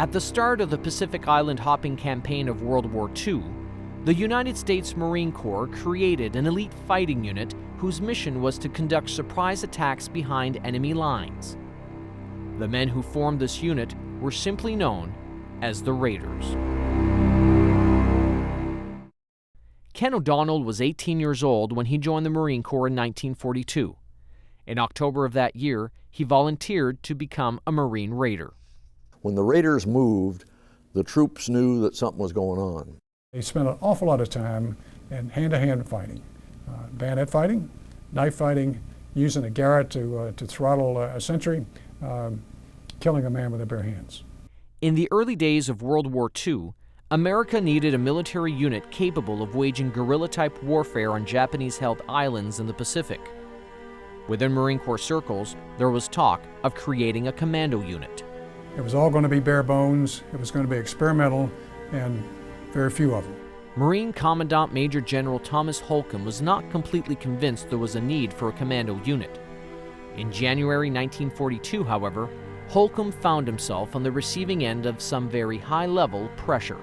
At the start of the Pacific Island hopping campaign of World War II, the United States Marine Corps created an elite fighting unit whose mission was to conduct surprise attacks behind enemy lines. The men who formed this unit were simply known as the Raiders. Ken O'Donnell was 18 years old when he joined the Marine Corps in 1942. In October of that year, he volunteered to become a Marine Raider. When the Raiders moved, the troops knew that something was going on. They spent an awful lot of time in hand-to-hand fighting, bayonet fighting, knife fighting, using a garrote to throttle a sentry, killing a man with their bare hands. In the early days of World War II, America needed a military unit capable of waging guerrilla-type warfare on Japanese-held islands in the Pacific. Within Marine Corps circles, there was talk of creating a commando unit. It was all going to be bare bones, it was going to be experimental, and very few of them. Marine Commandant Major General Thomas Holcomb was not completely convinced there was a need for a commando unit. In January 1942, however, Holcomb found himself on the receiving end of some very high-level pressure.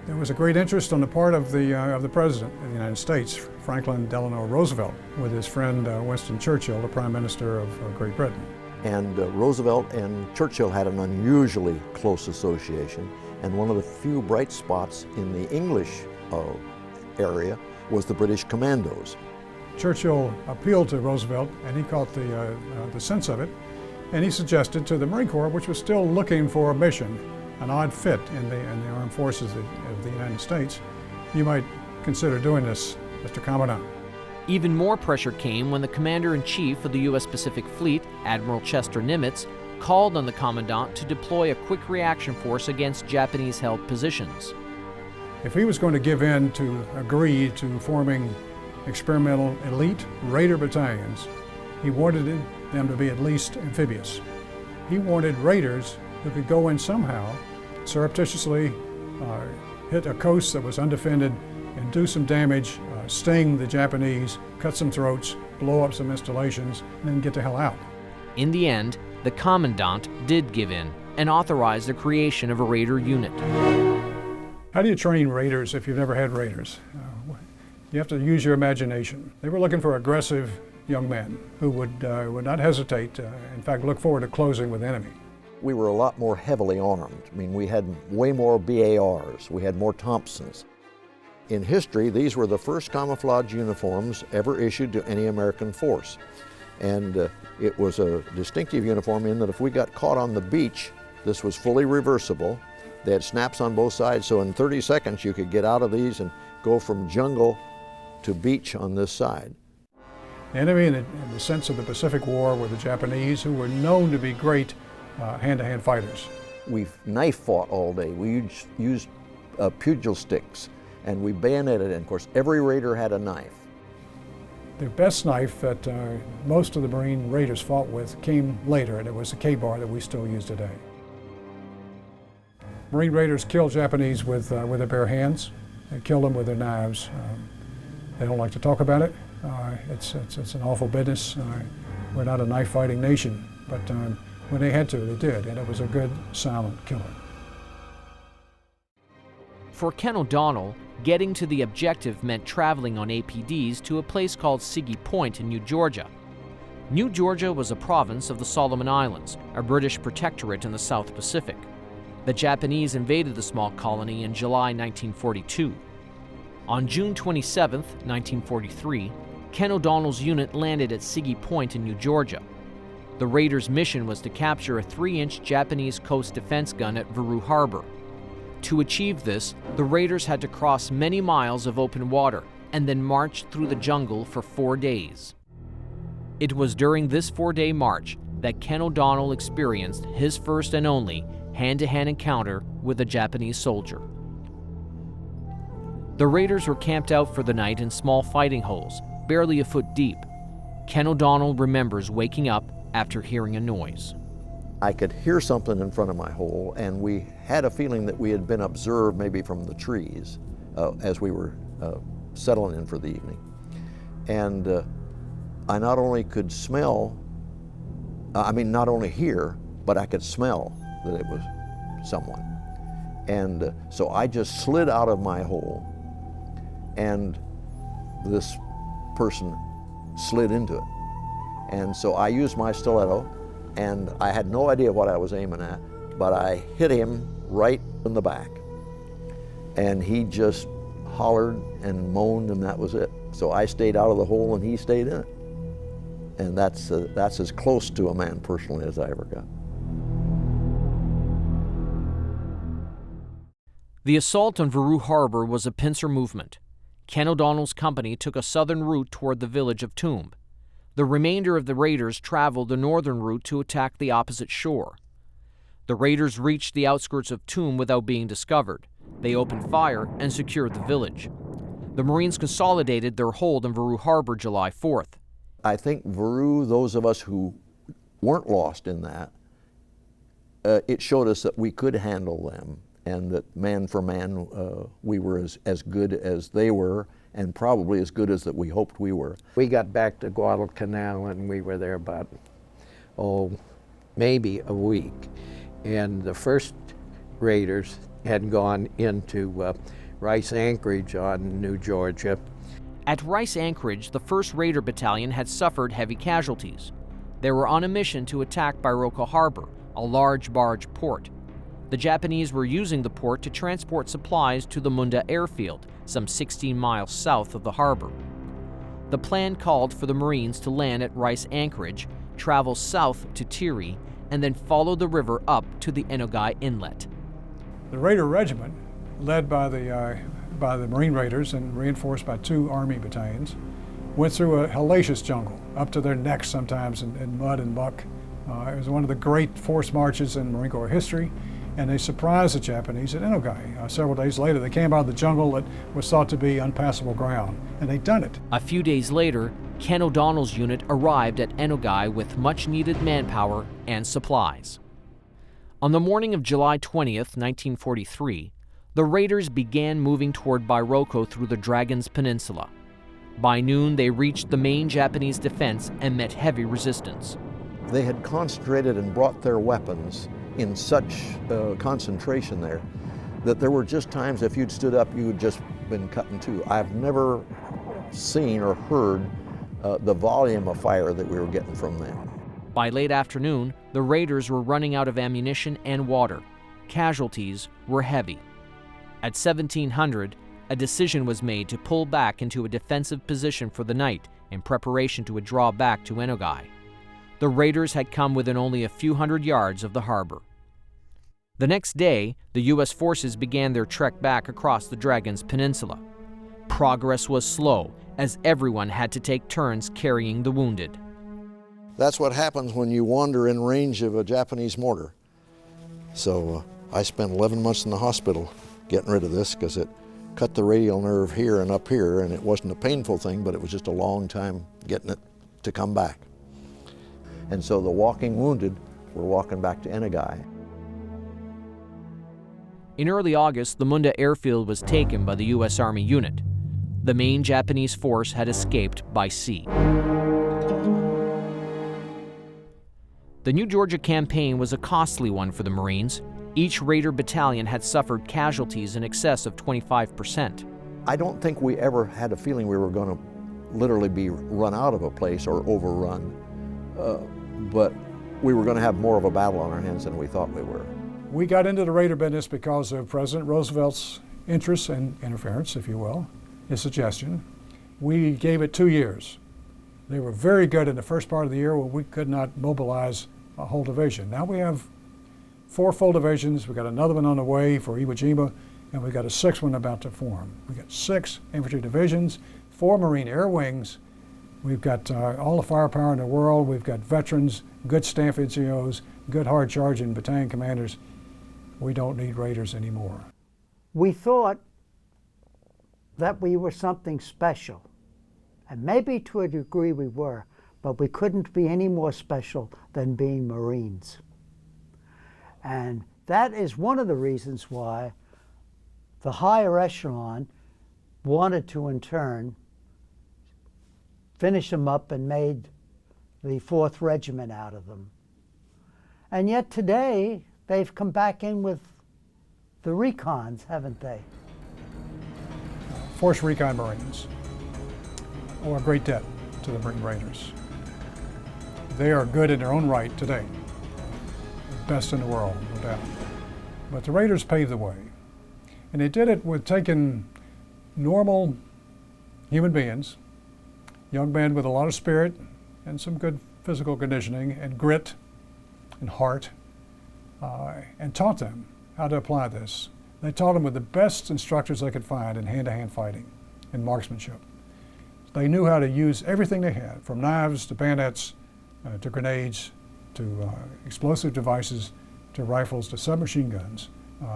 There was a great interest on the part of the President of the United States, Franklin Delano Roosevelt, with his friend Winston Churchill, the Prime Minister of Great Britain. And Roosevelt and Churchill had an unusually close association, and one of the few bright spots in the English area was the British commandos. Churchill appealed to Roosevelt, and he caught the sense of it, and he suggested to the Marine Corps, which was still looking for a mission, an odd fit in the armed forces of the United States, you might consider doing this, Mr. Commandant. Even more pressure came when the Commander-in-Chief of the U.S. Pacific Fleet, Admiral Chester Nimitz, called on the Commandant to deploy a quick reaction force against Japanese-held positions. If he was going to give in to agree to forming experimental elite Raider battalions, he wanted them to be at least amphibious. He wanted Raiders who could go in somehow, surreptitiously hit a coast that was undefended and do some damage, sting the Japanese, cut some throats, blow up some installations, and then get the hell out. In the end, the Commandant did give in and authorized the creation of a Raider unit. How do you train Raiders if you've never had Raiders? You have to use your imagination. They were looking for aggressive young men who would not hesitate, in fact, look forward to closing with the enemy. We were a lot more heavily armed. I mean, we had way more BARs, we had more Thompsons. In history, these were the first camouflage uniforms ever issued to any American force. And it was a distinctive uniform in that if we got caught on the beach, this was fully reversible. They had snaps on both sides, so in 30 seconds you could get out of these and go from jungle to beach on this side. The enemy in the sense of the Pacific War were the Japanese, who were known to be great hand-to-hand fighters. We've knife fought all day. We used pugil sticks, and we bayoneted, and of course every Raider had a knife. The best knife that most of the Marine Raiders fought with came later, and it was the K-bar that we still use today. Marine Raiders kill Japanese with their bare hands. They kill them with their knives. They don't like to talk about it. It's an awful business. We're not a knife-fighting nation, but when they had to, they did, and it was a good, silent killing. For Ken O'Donnell, getting to the objective meant traveling on APDs to a place called Siggy Point in New Georgia. New Georgia was a province of the Solomon Islands, a British protectorate in the South Pacific. The Japanese invaded the small colony in July 1942. On June 27, 1943, Ken O'Donnell's unit landed at Siggy Point in New Georgia. The Raiders' mission was to capture a 3-inch Japanese coast defense gun at Viru Harbor. To achieve this, the Raiders had to cross many miles of open water and then march through the jungle for 4 days. It was during this 4-day march that Ken O'Donnell experienced his first and only hand-to-hand encounter with a Japanese soldier. The Raiders were camped out for the night in small fighting holes, barely a foot deep. Ken O'Donnell remembers waking up after hearing a noise. I could hear something in front of my hole, and we had a feeling that we had been observed maybe from the trees as we were settling in for the evening. And I not only could smell, not only hear, but I could smell that it was someone. And so I just slid out of my hole, and this person slid into it. And so I used my stiletto, and I had no idea what I was aiming at, but I hit him right in the back. And he just hollered and moaned, and that was it. So I stayed out of the hole and he stayed in it. And that's as close to a man personally as I ever got. The assault on Viru Harbor was a pincer movement. Ken O'Donnell's company took a southern route toward the village of Tuam. The remainder of the raiders traveled the northern route to attack the opposite shore. The raiders reached the outskirts of Tuam without being discovered. They opened fire and secured the village. The Marines consolidated their hold on Viru Harbor July 4th. I think Viru, those of us who weren't lost in that, it showed us that we could handle them, and that man for man, we were as good as they were, and probably as good as that we hoped we were. We got back to Guadalcanal and we were there about, maybe a week. And the first raiders had gone into Rice Anchorage on New Georgia. At Rice Anchorage, the 1st Raider Battalion had suffered heavy casualties. They were on a mission to attack Biroka Harbor, a large barge port. The Japanese were using the port to transport supplies to the Munda airfield, some 16 miles south of the harbor. The plan called for the Marines to land at Rice Anchorage, travel south to Tiri, and then follow the river up to the Enogai Inlet. The Raider Regiment, led by the Marine Raiders and reinforced by 2 Army battalions, went through a hellacious jungle, up to their necks sometimes in mud and muck. It was one of the great forced marches in Marine Corps history, and they surprised the Japanese at Enogai. Several days later, they came out of the jungle that was thought to be unpassable ground, and they'd done it. A few days later, Ken O'Donnell's unit arrived at Enogai with much-needed manpower and supplies. On the morning of July 20th, 1943, the raiders began moving toward Biroka through the Dragon's Peninsula. By noon, they reached the main Japanese defense and met heavy resistance. They had concentrated and brought their weapons in such concentration there that there were just times if you'd stood up, you had just been cut in two. I've never seen or heard the volume of fire that we were getting from them. By late afternoon, the raiders were running out of ammunition and water. Casualties were heavy. At 1700, a decision was made to pull back into a defensive position for the night in preparation to withdraw back to Enogai. The raiders had come within only a few hundred yards of the harbor. The next day, the U.S. forces began their trek back across the Dragon's Peninsula. Progress was slow, as everyone had to take turns carrying the wounded. That's what happens when you wander in range of a Japanese mortar. So I spent 11 months in the hospital getting rid of this because it cut the radial nerve here and up here, and it wasn't a painful thing, but it was just a long time getting it to come back. And so the walking wounded were walking back to Enogai. In early August, the Munda airfield was taken by the U.S. Army unit. The main Japanese force had escaped by sea. The New Georgia campaign was a costly one for the Marines. Each Raider battalion had suffered casualties in excess of 25%. I don't think we ever had a feeling we were going to literally be run out of a place or overrun, but we were going to have more of a battle on our hands than we thought we were. We got into the Raider business because of President Roosevelt's interest and interference, if you will, his suggestion. We gave it 2 years. They were very good in the first part of the year when we could not mobilize a whole division. Now we have 4 full divisions. We've got another one on the way for Iwo Jima, and we've got a 6th one about to form. We've got 6 infantry divisions, 4 Marine air wings. We've got all the firepower in the world. We've got veterans, good staff NCOs, good hard-charging battalion commanders. We don't need Raiders anymore. We thought that we were something special. And maybe to a degree we were, but we couldn't be any more special than being Marines. And that is one of the reasons why the higher echelon wanted to, in turn, finish them up and made the 4th Regiment out of them. And yet today, they've come back in with the recons, haven't they? Force Recon Marines owe a great debt to the Marine Raiders. They are good in their own right today, the best in the world, no doubt. But the Raiders paved the way, and they did it with taking normal human beings, young men with a lot of spirit and some good physical conditioning and grit and heart, and taught them how to apply this. They taught them with the best instructors they could find in hand-to-hand fighting and marksmanship. They knew how to use everything they had, from knives to bayonets to grenades to explosive devices to rifles to submachine guns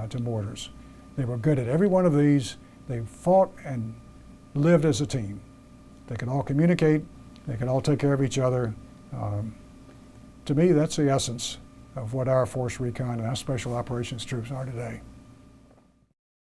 to mortars. They were good at every one of these. They fought and lived as a team. They could all communicate. They could all take care of each other. To me, that's the essence of what our Force Recon and our Special Operations troops are today.